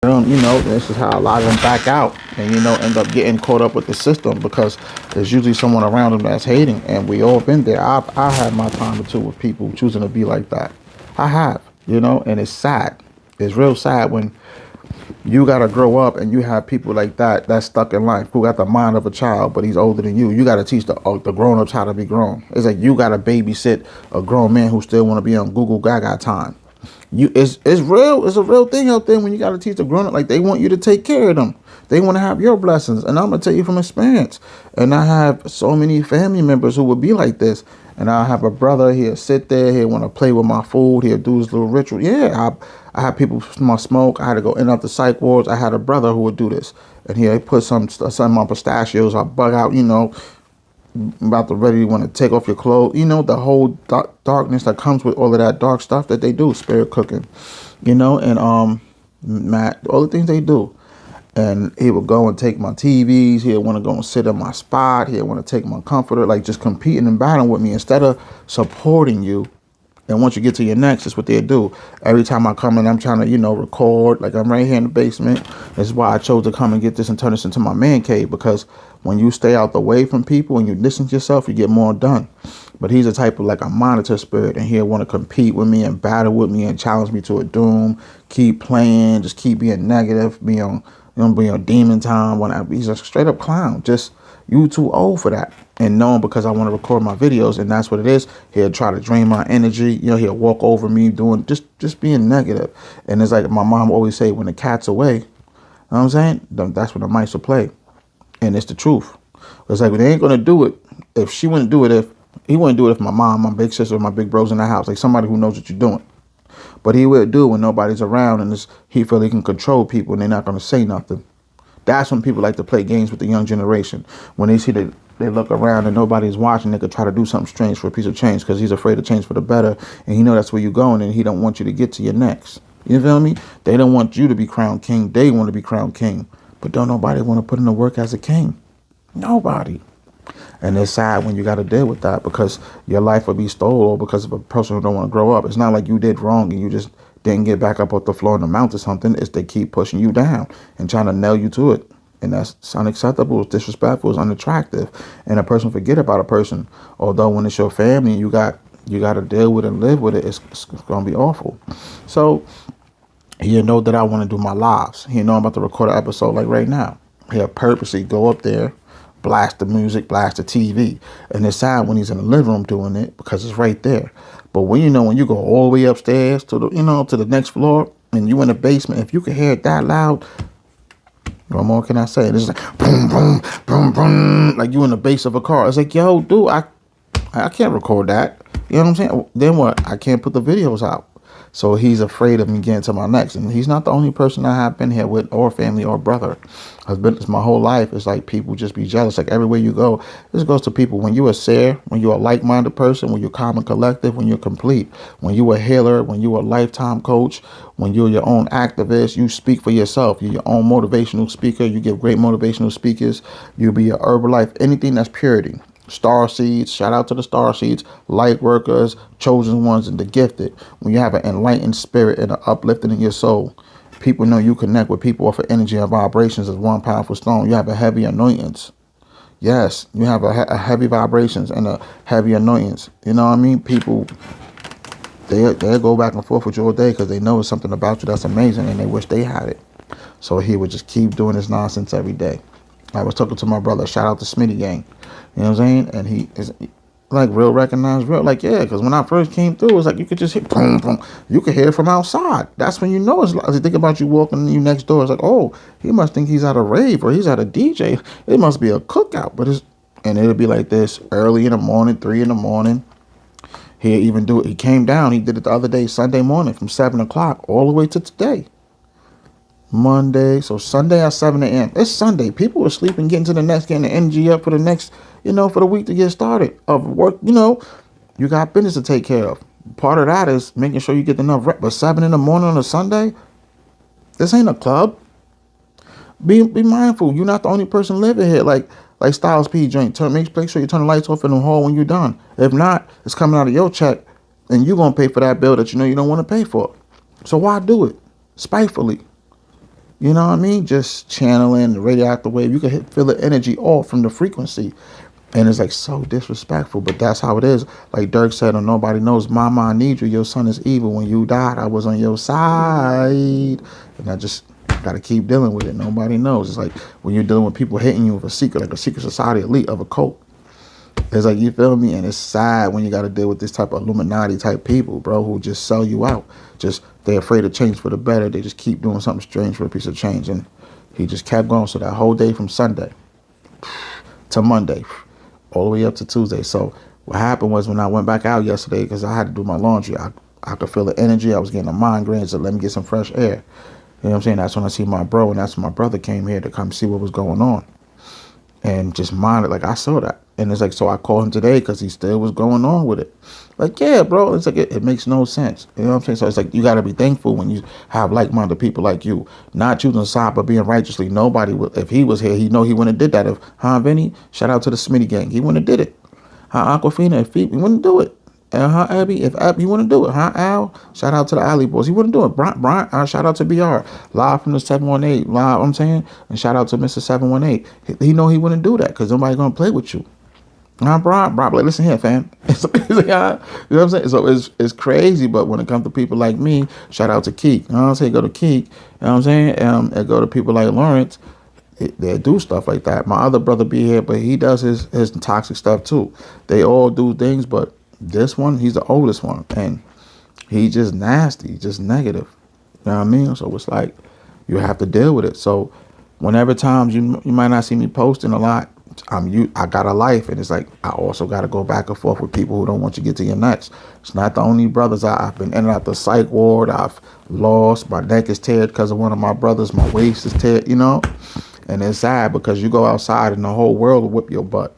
This is how a lot of them back out and end up getting caught up with the system because there's usually someone around them that's hating, and we all been there. I had my time or two with people choosing to be like that. I have, and it's sad. It's real sad when you gotta grow up and you have people like that that's stuck in life who got the mind of a child, but he's older than you. You gotta teach the grown ups how to be grown. It's like you gotta babysit a grown man who still want to be on Google Gaga time. It's real. It's a real thing out there when you got to teach the grown up. Like, they want you to take care of them. They want to have your blessings. And I'm gonna tell you from experience. And I have so many family members who would be like this. And I have a brother. He'll sit there. He'll want to play with my food. He'll do his little ritual. Yeah, I had people smell smoke. I had to go in and out the psych wards. I had a brother who would do this. And he'll put some on my pistachios. I bug out. About to ready to want to take off your clothes. The whole darkness that comes with all of that dark stuff that they do, spirit cooking, and Matt, all the things they do. And he would go and take my TVs. He'd want to go and sit in my spot. He'd want to take my comforter, like just competing and battling with me instead of supporting you. And once you get to your next, that's what they do. Every time I come in, I'm trying to, record. Like, I'm right here in the basement. That's why I chose to come and get this and turn this into my man cave. Because when you stay out the way from people and you listen to yourself, you get more done. But he's a type of like a monitor spirit. And he'll want to compete with me and battle with me and challenge me to a doom. Keep playing. Just keep being negative. Be on demon time. He's a straight up clown. Just, you too old for that. And knowing because I want to record my videos, and that's what it is. He'll try to drain my energy. He'll walk over me doing just being negative. And it's like my mom always say, when the cat's away, you know what I'm saying? That's when the mice will play. And it's the truth. It's like, they ain't gonna do it if she wouldn't do it. If he wouldn't do it, if my mom, my big sister, my big bros in the house, like somebody who knows what you're doing. But he will do it when nobody's around, and he feel he can control people, and they're not gonna say nothing. That's when people like to play games with the young generation. When they see that they look around and nobody's watching, they could try to do something strange for a piece of change because he's afraid to change for the better. And he know that's where you're going, and he don't want you to get to your next. You feel me? They don't want you to be crowned king. They want to be crowned king. But don't nobody want to put in the work as a king. Nobody. And it's sad when you got to deal with that because your life will be stolen because of a person who don't want to grow up. It's not like you did wrong and you just didn't get back up off the floor in the mount or something. It's they keep pushing you down and trying to nail you to it. And that's unacceptable, it's disrespectful, it's unattractive. And a person forget about a person. Although when it's your family and you got to deal with it and live with it, it's going to be awful. So he'll know that I want to do my lives. He'll know I'm about to record an episode like right now. He'll purposely go up there, blast the music, blast the TV. And it's sad when he's in the living room doing it because it's right there. But when you go all the way upstairs to the next floor and you in the basement, if you can hear it that loud, what more can I say? It's like boom, boom, boom, boom, like you in the bass of a car. It's like, yo, dude, I can't record that. You know what I'm saying? Then what? I can't put the videos out. So he's afraid of me getting to my next. And he's not the only person I have been here with, or family, or brother. It's my whole life. It's like people just be jealous. Like everywhere you go, this goes to people. When you're a seer, when you're a like-minded person, when you're calm and collective, when you're complete, when you're a healer, when you're a lifetime coach, when you're your own activist, you speak for yourself. You're your own motivational speaker. You give great motivational speakers. You'll be a Herbalife, anything that's purity. Star seeds, shout out to the star seeds, light workers, chosen ones, and the gifted. When you have an enlightened spirit and an uplifting in your soul, people know you connect with people off of energy and vibrations as one powerful stone. You have a heavy anointings. Yes, you have a heavy vibrations and a heavy anointings. You know what I mean? People, they'll go back and forth with you all day because they know it's something about you that's amazing and they wish they had it. So he would just keep doing this nonsense every day. I was talking to my brother, shout out to Smitty Gang. You know what I'm saying? And he is like real recognized, real like, yeah, because when I first came through, it was like you could just hit boom, boom. You could hear it from outside. That's when you know it's like, they think about you walking you next door. It's like, oh, he must think he's at a rave or he's at a DJ. It must be a cookout. And it'll be like this early in the morning, 3 in the morning. He'll even do it. He came down. He did it the other day, Sunday morning from 7 o'clock all the way to today. Monday, so Sunday at 7 a.m. It's Sunday. People are sleeping, getting to the next, getting the energy up for the next, for the week to get started of work. You got business to take care of. Part of that is making sure you get enough rest. But 7 in the morning on a Sunday, this ain't a club. Be mindful. You're not the only person living here. Like Styles P joint. Make sure you turn the lights off in the hall when you're done. If not, it's coming out of your check, and you're gonna pay for that bill that you know you don't want to pay for. So why do it spitefully? You know what I mean? Just channeling the radioactive wave. You can feel the energy off from the frequency. And it's like so disrespectful, but that's how it is. Like Dirk said, or nobody knows, Mama, I need you. Your son is evil. When you died, I was on your side. And I just got to keep dealing with it. Nobody knows. It's like when you're dealing with people hating you with a secret, like a secret society elite of a cult. It's like, you feel me? And it's sad when you got to deal with this type of Illuminati type people, bro, who just sell you out. Just, they're afraid to change for the better. They just keep doing something strange for a piece of change. And he just kept going. So that whole day from Sunday to Monday, all the way up to Tuesday. So what happened was when I went back out yesterday, because I had to do my laundry, I could feel the energy. I was getting a migraine, so let me get some fresh air. You know what I'm saying? That's when I see my bro, and that's when my brother came here to come see what was going on. And just mind it, like I saw that. And it's like, so I called him today because he still was going on with it. Like, yeah, bro, it's like, it makes no sense. You know what I'm saying? So it's like, you got to be thankful when you have like-minded people like you, not choosing side, but being righteously. Nobody would, if he was here, he know he wouldn't have did that. If, Vinny, shout out to the Smitty gang, he wouldn't have did it. Aquafina, if he wouldn't do it. And Abby, if Abby, you wouldn't do it. Al, shout out to the Alley Boys. He wouldn't do it. Brian, shout out to BR. Live from the 718. Live, I'm saying. And shout out to Mr. 718. He know he wouldn't do that because nobody's going to play with you. Brian, like, listen here, fam. It's like, you know what I'm saying? So it's crazy, but when it comes to people like me, shout out to Keek. You know what I'm saying? Go to Keek. You know what I'm saying? And go to people like Lawrence. They do stuff like that. My other brother be here, but he does his toxic stuff too. They all do things, but this one, he's the oldest one, and he's just nasty, just negative. You know what I mean? So it's like you have to deal with it. So whenever times you might not see me posting a lot, I got a life, and it's like I also got to go back and forth with people who don't want you to get to your next. It's not the only brothers. I've been in and out the psych ward. I've lost. My neck is teared because of one of my brothers. My waist is teared. You know. And it's sad because you go outside and the whole world will whip your butt.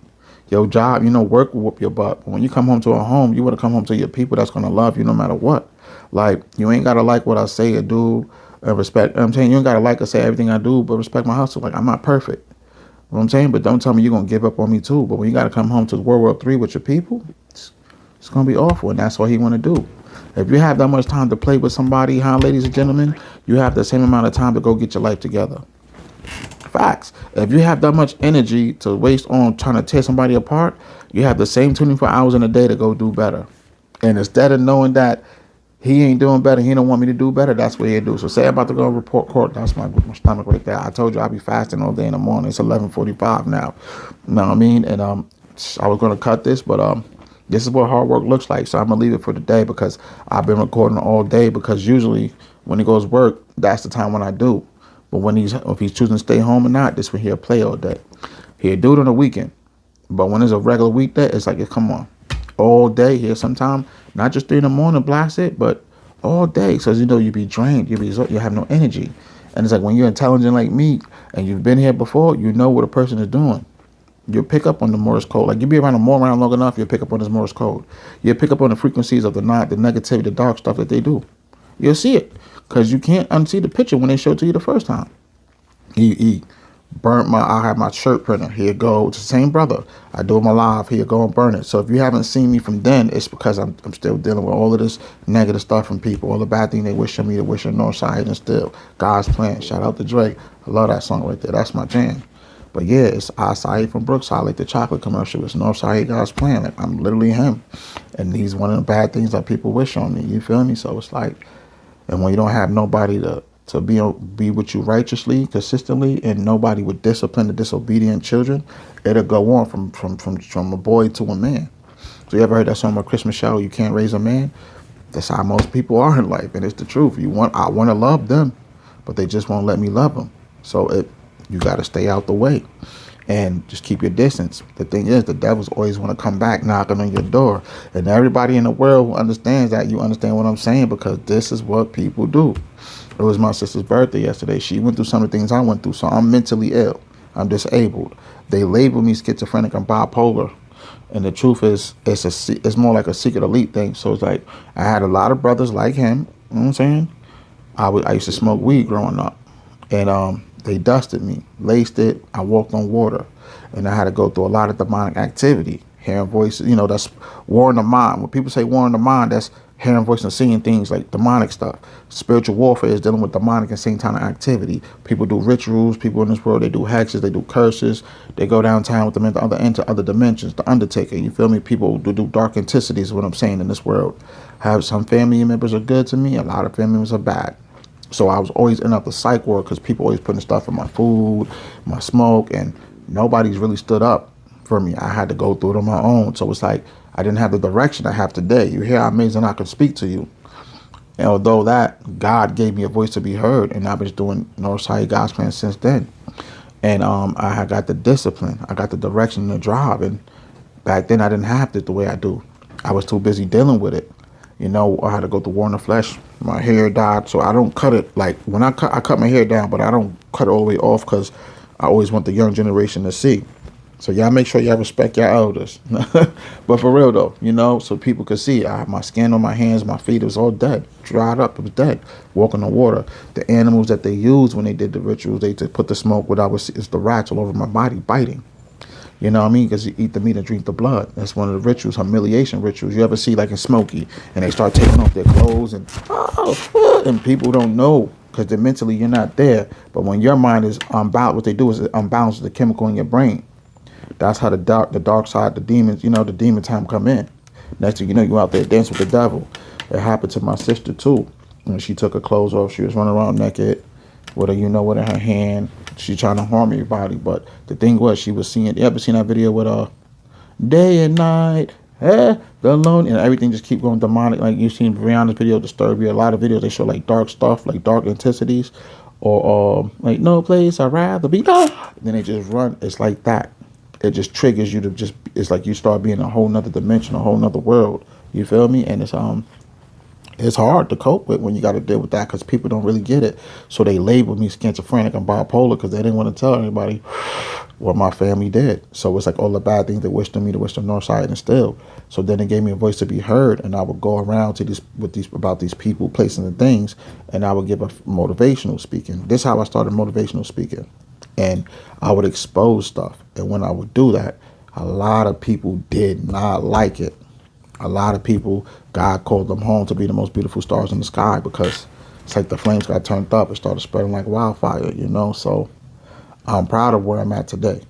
Your job, work will whip your butt. But when you come home to a home, you want to come home to your people that's going to love you no matter what. Like, you ain't got to like what I say or do and respect. I'm saying you ain't got to like or say everything I do, but respect my hustle. Like, I'm not perfect. You know what I'm saying? But don't tell me you're going to give up on me too. But when you got to come home to World War III with your people, it's going to be awful. And that's what he want to do. If you have that much time to play with somebody, ladies and gentlemen, you have the same amount of time to go get your life together. Facts. If you have that much energy to waste on trying to tear somebody apart, you have the same 24 hours in a day to go do better. And instead of knowing that he ain't doing better, he don't want me to do better, that's what he'll do. So say I'm about to go report court, that's my stomach right there. I told you I'll be fasting all day in the morning. It's 11:45 now. You know what I mean? And I was going to cut this, but this is what hard work looks like. So I'm going to leave it for today because I've been recording all day, because usually when he goes work, that's the time when I do. But if he's choosing to stay home or not, this when he'll play all day. He'll do it on the weekend. But when it's a regular weekday, it's like, come on. All day here sometime, not just 3 in the morning, blast it, but all day. So, you be drained. You have no energy. And it's like when you're intelligent like me and you've been here before, you know what a person is doing. You'll pick up on the Morse code. Like, you'll be around long enough, you'll pick up on this Morse code. You'll pick up on the frequencies of the negativity, the dark stuff that they do. You'll see it. Because you can't unsee the picture when they show it to you the first time. He burnt I had my shirt printer. Here go. It's the same brother. I do my live. Here go and burn it. So if you haven't seen me from then, it's because I'm still dealing with all of this negative stuff from people. All the bad thing they wish on me, they wish on Northside, and still God's plan. Shout out to Drake. I love that song right there. That's my jam. But yeah, it's Acai from Brookside, like the chocolate commercial. It's Northside, God's plan. Like, I'm literally him. And he's one of the bad things that people wish on me. You feel me? So it's like, and when you don't have nobody to be with you righteously, consistently, and nobody with discipline to disobedient children, it'll go on from a boy to a man. So you ever heard that song by Chris Michelle, You Can't Raise a Man? That's how most people are in life, and it's the truth. I want to love them, but they just won't let me love them. So you got to stay out the way and just keep your distance. The thing is, the devils always want to come back knocking on your door. And everybody in the world who understands that, you understand what I'm saying, because this is what people do. It was my sister's birthday yesterday. She went through some of the things I went through, so I'm mentally ill. I'm disabled. They label me schizophrenic and bipolar. And the truth is, it's more like a secret elite thing. So it's like, I had a lot of brothers like him. You know what I'm saying? I used to smoke weed growing up. And they dusted me, laced it. I walked on water, and I had to go through a lot of demonic activity, hearing voices. That's war in the mind. When people say war in the mind, that's hearing voices and seeing things like demonic stuff. Spiritual warfare is dealing with demonic and satanic activity. People do rituals. People in this world, they do hexes, they do curses. They go downtown with them into other dimensions. The Undertaker, you feel me? People do dark entities is what I'm saying in this world. Have some family members are good to me. A lot of family members are bad. So I was always in up the psych ward because people always putting stuff in my food, my smoke, and nobody's really stood up for me. I had to go through it on my own. So it's like I didn't have the direction I have today. You hear how amazing I can speak to you. And although that, God gave me a voice to be heard, and I've been doing Northside God's Plan since then. And I had got the discipline, I got the direction and the drive, and back then I didn't have it the way I do. I was too busy dealing with it. I had to go through war in the flesh. My hair dyed, so I don't cut it like when I cut my hair down, but I don't cut it all the way off because I always want the young generation to see. So y'all make sure y'all respect your elders. But for real though, so people could see. I have my skin on my hands, my feet, it was all dead, dried up, it was dead. Walking on water. The animals that they used when they did the rituals, they to put the smoke. What I was is the rats all over my body biting. You know what I mean? Because you eat the meat and drink the blood. That's one of the rituals, humiliation rituals. You ever see like in Smokey, and they start taking off their clothes and people don't know because they're mentally you're not there. But when your mind is unbalanced, what they do is it unbalances the chemical in your brain. That's how the dark side, the demons, the demon time come in. Next thing you know, you out there dancing with the devil. It happened to my sister too. When she took her clothes off, she was running around naked with a what in her hand. She trying to harm everybody. But the thing was, she was seeing. You ever seen that video with day and night, the alone, and everything just keep going demonic. Like you seen Rihanna's video, Disturb You. A lot of videos they show like dark stuff, like dark intensities, or like no place I'd rather be. Then they just run. It's like that. It just triggers you to just. It's like you start being a whole nother dimension, a whole nother world. You feel me? And it's hard to cope with when you got to deal with that because people don't really get it. So they label me schizophrenic and bipolar because they didn't want to tell anybody what my family did. So it's like all the bad things they wished on me, they wished on Northside and still. So then it gave me a voice to be heard, and I would go around to about these people, places, and things, and I would give a motivational speaking. This is how I started motivational speaking, and I would expose stuff. And when I would do that, a lot of people did not like it. A lot of people, God called them home to be the most beautiful stars in the sky because it's like the flames got turned up. It started spreading like wildfire, So I'm proud of where I'm at today.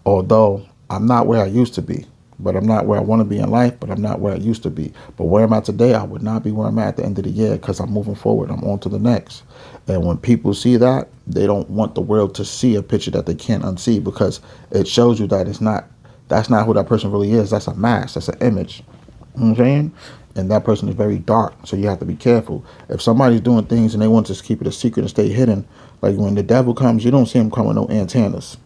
Although I'm not where I used to be, but I'm not where I want to be in life, but I'm not where I used to be. But where I'm at today, I would not be where I'm at the end of the year because I'm moving forward. I'm on to the next. And when people see that, they don't want the world to see a picture that they can't unsee because it shows you that that's not who that person really is. That's a mask. That's an image. You know what I'm saying? And that person is very dark, so you have to be careful. If somebody's doing things and they want to just keep it a secret and stay hidden, like when the devil comes, you don't see him come with no antennas,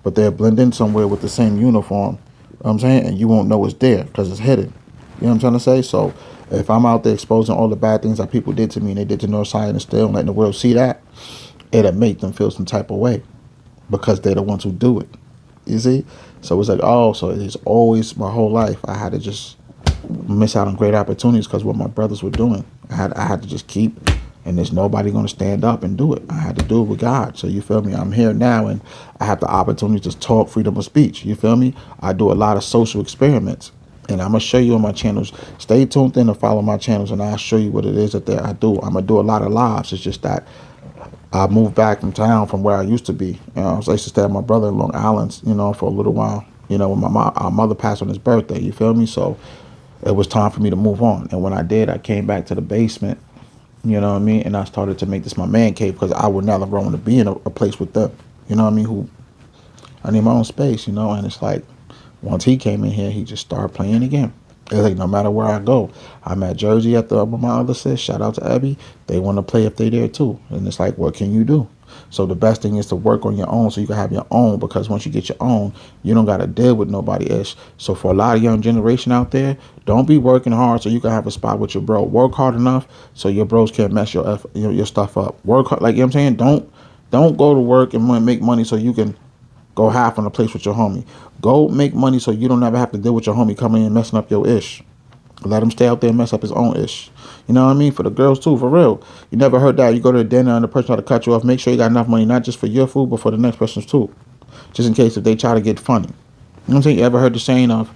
but they'll blend in somewhere with the same uniform. You know what I'm saying? And you won't know it's there because it's hidden. You know what I'm trying to say? So if I'm out there exposing all the bad things that people did to me and they did to Northside and still letting the world see that, it'll make them feel some type of way because they're the ones who do it. You see? So it's like, so it's always my whole life I had to just miss out on great opportunities because what my brothers were doing. I had to just keep, and there's nobody going to stand up and do it. I had to do it with God. So you feel me? I'm here now, and I have the opportunity to talk, freedom of speech. You feel me? I do a lot of social experiments, and I'm going to show you on my channels. Stay tuned in and follow my channels, and I'll show you what it is that I do. I'm going to do a lot of lives. It's just that I moved back from town from where I used to be. So I used to stay with my brother in Long Island, for a little while, when our mother passed on his birthday. You feel me? So it was time for me to move on. And when I did, I came back to the basement, you know what I mean? And I started to make this my man cave because I would never want to be in a place with them, you know what I mean? I need my own space, And it's like, once he came in here, he just started playing again. It's like no matter where I go, I'm at Jersey with my other sis, shout out to Abby, they want to play if they there too. And it's like, what can you do? So the best thing is to work on your own so you can have your own, because once you get your own, you don't got to deal with nobody else. So for a lot of young generation out there, don't be working hard so you can have a spot with your bro. Work hard enough so your bros can't mess your stuff up. Work hard, like, you know what I'm saying? Don't go to work and make money so you can go half on a place with your homie. Go make money so you don't ever have to deal with your homie coming in and messing up your ish. Let him stay out there and mess up his own ish. You know what I mean? For the girls too, for real. You never heard that. You go to a dinner and the person try to cut you off. Make sure you got enough money, not just for your food, but for the next person's too. Just in case if they try to get funny. You know what I'm saying? You ever heard the saying of,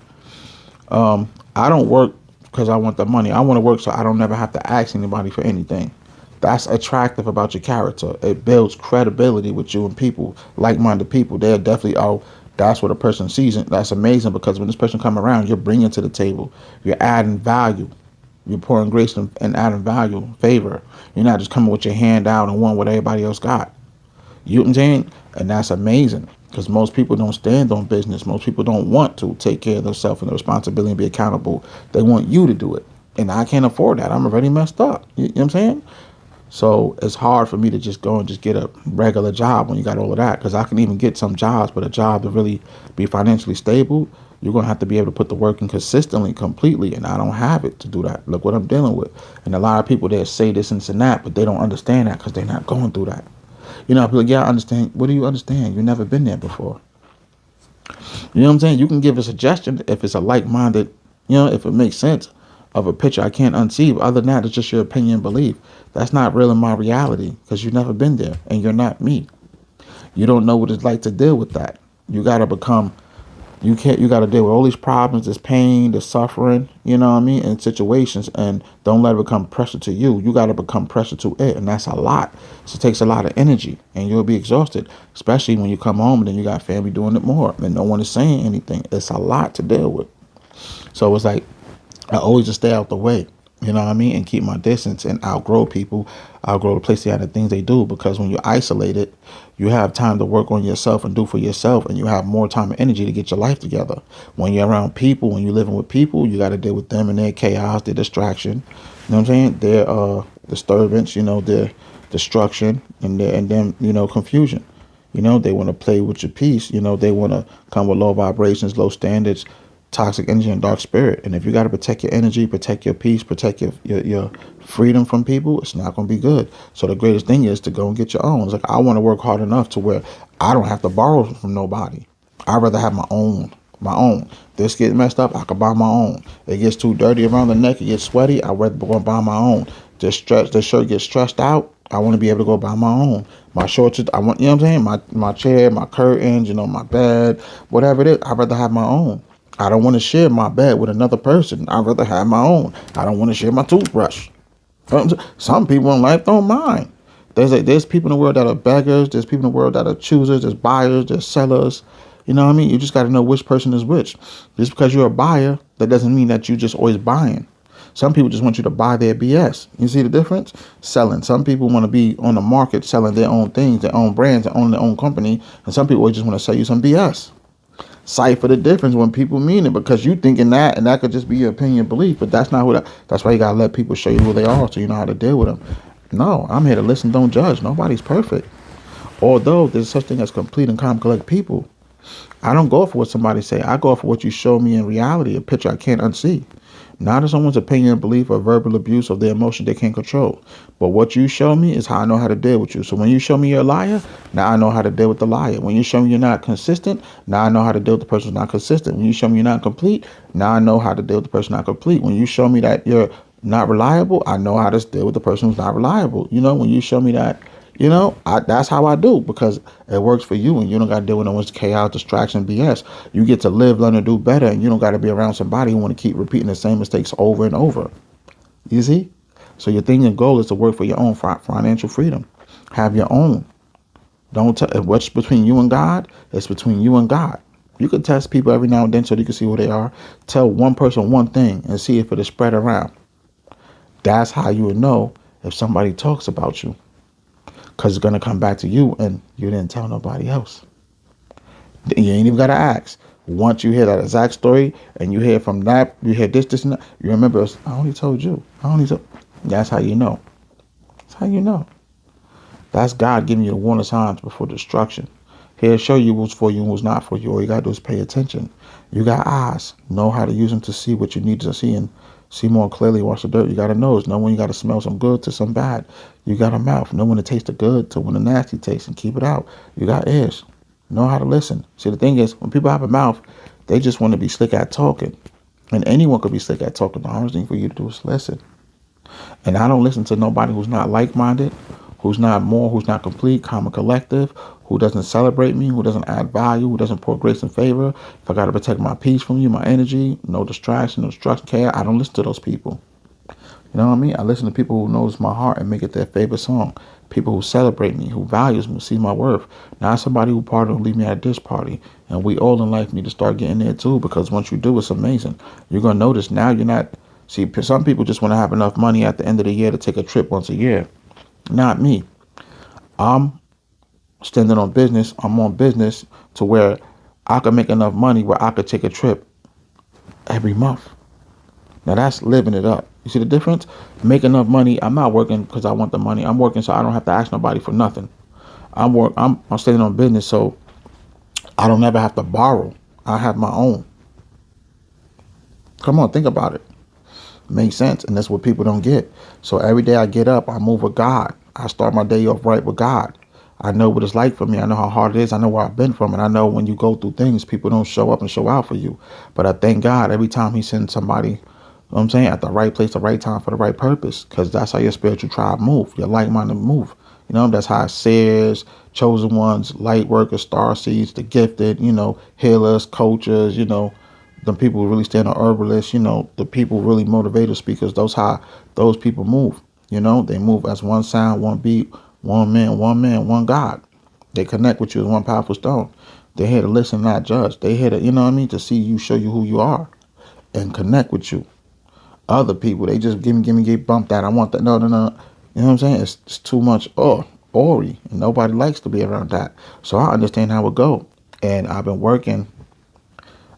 I don't work because I want the money. I want to work so I don't never have to ask anybody for anything. That's attractive about your character. It builds credibility with you and people, like-minded people. They're definitely, oh, that's what a person sees. And that's amazing because when this person come around, you're bringing to the table. You're adding value. You're pouring grace and adding value, favor. You're not just coming with your hand out and want what everybody else got. You know what I'm saying? And that's amazing because most people don't stand on business. Most people don't want to take care of themselves and their responsibility and be accountable. They want you to do it. And I can't afford that. I'm already messed up. You know what I'm saying? So it's hard for me to just go and just get a regular job when you got all of that. Because I can even get some jobs, but a job to really be financially stable, you're going to have to be able to put the work in consistently, completely. And I don't have it to do that. Look what I'm dealing with. And a lot of people, they say this and that, but they don't understand that because they're not going through that. You know, people like, yeah, I understand. What do you understand? You've never been there before. You know what I'm saying? You can give a suggestion if it's a like-minded, if it makes sense of a picture I can't unsee. But other than that, it's just your opinion and belief. That's not really my reality because you've never been there and you're not me. You don't know what it's like to deal with that. You got to become you got to deal with all these problems, this pain, this suffering, you know what I mean, in situations, and don't let it become pressure to you. You got to become pressure to it, and that's a lot. So it takes a lot of energy, and you'll be exhausted, especially when you come home and then you got family doing it more, and no one is saying anything. It's a lot to deal with. So it's like I always just stay out the way, you know what I mean, and keep my distance and outgrow people, outgrow the place they are, the things they do, because when you're isolated, you have time to work on yourself and do for yourself, and you have more time and energy to get your life together. When you're around people, when you're living with people, you got to deal with them and their chaos, their distraction, you know what I'm saying, their disturbance, their destruction, and then confusion. They want to play with your peace. They want to come with low vibrations, low standards, toxic energy, and dark spirit. And if you got to protect your energy, protect your peace, protect your freedom from people, it's not going to be good. So the greatest thing is to go and get your own. It's like I want to work hard enough to where I don't have to borrow from nobody. I'd rather have my own. My own. This gets messed up, I could buy my own. It gets too dirty around the neck, it gets sweaty, I'd rather go buy my own. The shirt gets stressed out, I want to be able to go buy my own. My shorts, I want, you know what I'm saying? My chair, my curtains, my bed, whatever it is, I'd rather have my own. I don't want to share my bed with another person. I'd rather have my own. I don't want to share my toothbrush. Some people in life don't mind. There's people in the world that are beggars. There's people in the world that are choosers. There's buyers. There's sellers. You know what I mean? You just got to know which person is which. Just because you're a buyer, that doesn't mean that you just always buying. Some people just want you to buy their BS. You see the difference? Selling. Some people want to be on the market selling their own things, their own brands, their own company. And some people just want to sell you some BS. Cipher the difference when people mean it, because you thinking that, and that could just be your opinion, belief, but that's not who that's why you gotta let people show you who they are so you know how to deal with them. No, I'm here to listen, don't judge. Nobody's perfect. Although there's such thing as complete and calm, collect people. I don't go for what somebody say. I go for what you show me in reality, a picture I can't unsee. Not as someone's opinion, belief, or verbal abuse of their emotion they can't control. But what you show me is how I know how to deal with you. So when you show me you're a liar, now I know how to deal with the liar. When you show me you're not consistent, now I know how to deal with the person who's not consistent. When you show me you're not complete, now I know how to deal with the person not complete. When you show me that you're not reliable, I know how to deal with the person who's not reliable. When you show me that, that's how I do, because it works for you, and you don't got to deal with no one's chaos, distraction, BS. You get to live, learn, and do better, and you don't got to be around somebody who want to keep repeating the same mistakes over and over. You see? So your thing and goal is to work for your own financial freedom. Have your own. Don't tell what's between you and God. It's between you and God. You can test people every now and then so you can see who they are. Tell one person one thing and see if it'll spread around. That's how you would know if somebody talks about you. Because it's going to come back to you and you didn't tell nobody else. You ain't even got to ask. Once you hear that exact story and you hear from that, you hear this, and that, you remember, I only told you. That's how you know. That's how you know. That's God giving you the warning signs before destruction. He'll show you who's for you and who's not for you. All you got to do is pay attention. You got eyes. Know how to use them to see what you need to see and see more clearly. Watch the dirt. You got a nose. Know when you got to smell some good to some bad. You got a mouth. Know when to taste the good to when the nasty tastes and keep it out. You got ears. Know how to listen. See, the thing is, when people have a mouth, they just want to be slick at talking. And anyone could be slick at talking. The hardest thing for you to do is listen. And I don't listen to nobody who's not like-minded, who's not complete, calm and collective, who doesn't celebrate me, who doesn't add value, who doesn't pour grace and favor, if I got to protect my peace from you, my energy, no distraction, no destruction, care, I don't listen to those people. You know what I mean? I listen to people who knows my heart and make it their favorite song. People who celebrate me, who values me, see my worth. Not somebody who party and leave me at this party. And we all in life need to start getting there too, because once you do, it's amazing. You're gonna notice now you're not. See, some people just want to have enough money at the end of the year to take a trip once a year. Not me. I'm standing on business. I'm on business to where I can make enough money where I could take a trip every month. Now that's living it up. You see the difference? Make enough money. I'm not working because I want the money. I'm working so I don't have to ask nobody for nothing. I'm standing on business so I don't ever have to borrow. I have my own. Come on, think about it. Makes sense, and that's what people don't get. So every day I get up, I move with God. I start my day off right with God. I know what it's like for me. I know how hard it is. I know where I've been from, and I know when you go through things, people don't show up and show out for you. But I thank God every time He sends somebody, you know what I'm saying, at the right place, the right time, for the right purpose, because that's how your spiritual tribe move, your like-minded move. You know, that's how seers, chosen ones, light workers, star seeds, the gifted, healers, coaches, the people who really stand on herbalists, the people really motivated speakers, those people move. They move as one sound, one beat, one man, one God. They connect with you as one powerful stone. They're here to listen, not judge. They're here to, to see you, show you who you are, and connect with you. Other people, they just give me, get bumped out. I want that. No, no, no. You know what I'm saying? It's too much, Ori, and nobody likes to be around that. So I understand how it go. And I've been working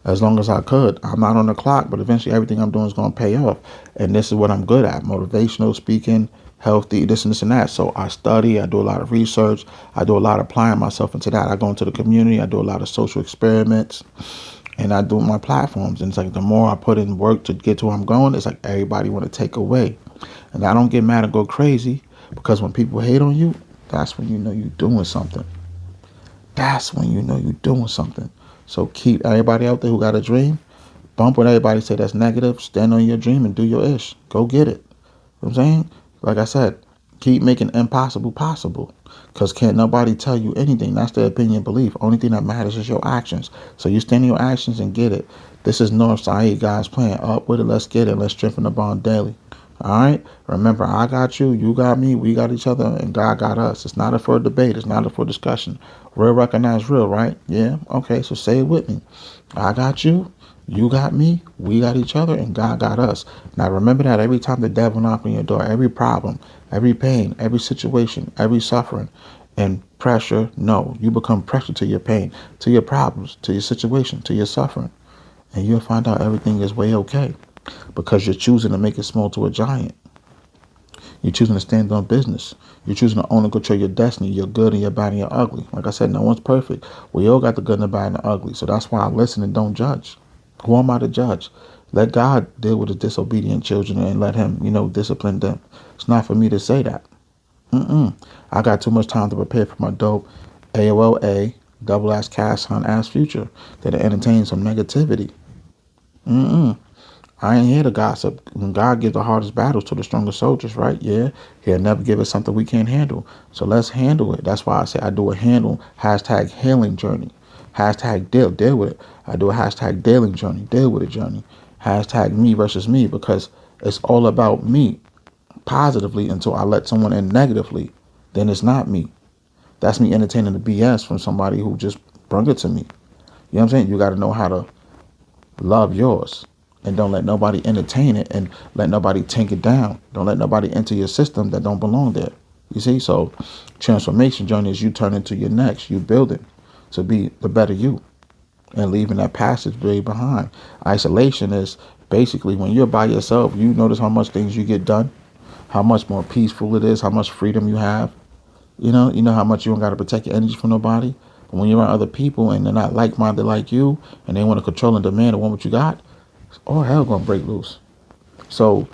as long as I could. I'm not on the clock, but eventually everything I'm doing is going to pay off. And this is what I'm good at: motivational speaking, healthy, this and this and that. So I study, I do a lot of research, I do a lot of applying myself into that. I go into the community, I do a lot of social experiments, and I do my platforms. And it's like the more I put in work to get to where I'm going, it's like everybody want to take away. And I don't get mad and go crazy, because when people hate on you, that's when you know you're doing something. That's when you know you're doing something. So keep everybody out there who got a dream, bump what everybody say that's negative, stand on your dream and do your ish. Go get it. You know what I'm saying? Like I said, keep making impossible possible. Because can't nobody tell you anything. That's their opinion, belief. Only thing that matters is your actions. So you stand in your actions and get it. This is North Side Guys playing up with it. Let's get it. Let's strengthen the bond daily. All right. Remember, I got you, you got me, we got each other, and God got us. It's not up for a debate. It's not up for discussion. Real recognize real, right? Yeah. Okay. So say it with me. I got you, you got me, we got each other, and God got us. Now remember that every time the devil knocks on your door, every problem, every pain, every situation, every suffering, and pressure, no, you become pressure to your pain, to your problems, to your situation, to your suffering, and you'll find out everything is way okay. Because you're choosing to make it small to a giant. You're choosing to stand on business. You're choosing to own and control your destiny. You're good and you're bad and you're ugly. Like I said, no one's perfect. We all got the good and the bad and the ugly. So that's why I listen and don't judge. Who am I to judge? Let God deal with his disobedient children and let him, discipline them. It's not for me to say that. I got too much time to prepare for my dope AOLA, double ass cast hunt ass future that entertain some negativity. I ain't here to gossip. When God gives the hardest battles to the strongest soldiers, right? Yeah, he'll never give us something we can't handle. So let's handle it. That's why I say I do a handle hashtag healing journey. Hashtag deal with it. I do a hashtag dealing journey, deal with it journey. Hashtag me versus me, because it's all about me positively until I let someone in negatively. Then it's not me. That's me entertaining the BS from somebody who just brought it to me. You know what I'm saying? You got to know how to love yours. And don't let nobody entertain it, and let nobody tank it down. Don't let nobody enter your system that don't belong there. You see? So transformation journey is you turn into your next. You building to be the better you, and leaving that passageway behind. Isolation is basically when you're by yourself, you notice how much things you get done, how much more peaceful it is, how much freedom you have. You know how much you don't got to protect your energy from nobody. But when you're around other people and they're not like-minded like you, and they want to control and demand and want what you got, all hell gonna break loose. So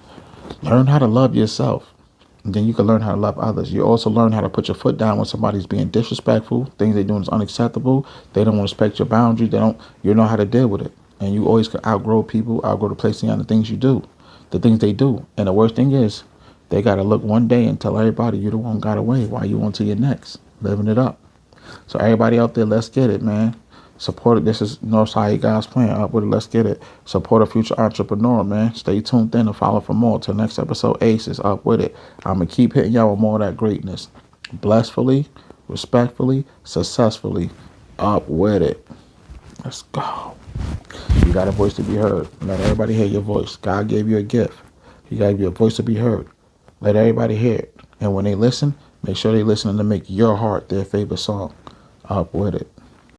learn how to love yourself, and then you can learn how to love others. You also learn how to put your foot down when somebody's being disrespectful. Things they're doing is unacceptable. They don't respect your boundaries. They don't. You know how to deal with it, and you always can outgrow people, outgrow the place and the things you do, the things they do. And the worst thing is, they gotta look one day and tell everybody you the one got away while you on to your next, living it up. So everybody out there, let's get it, man. Support it. This is Northside Guys Plan. Up with it. Let's get it. Support a future entrepreneur, man. Stay tuned in and follow for more. Till next episode, Aces. Up with it. I'm going to keep hitting y'all with more of that greatness. Blessfully, respectfully, successfully. Up with it. Let's go. You got a voice to be heard. Let everybody hear your voice. God gave you a gift. He gave you a voice to be heard. Let everybody hear it. And when they listen, make sure they listen to make your heart their favorite song. Up with it.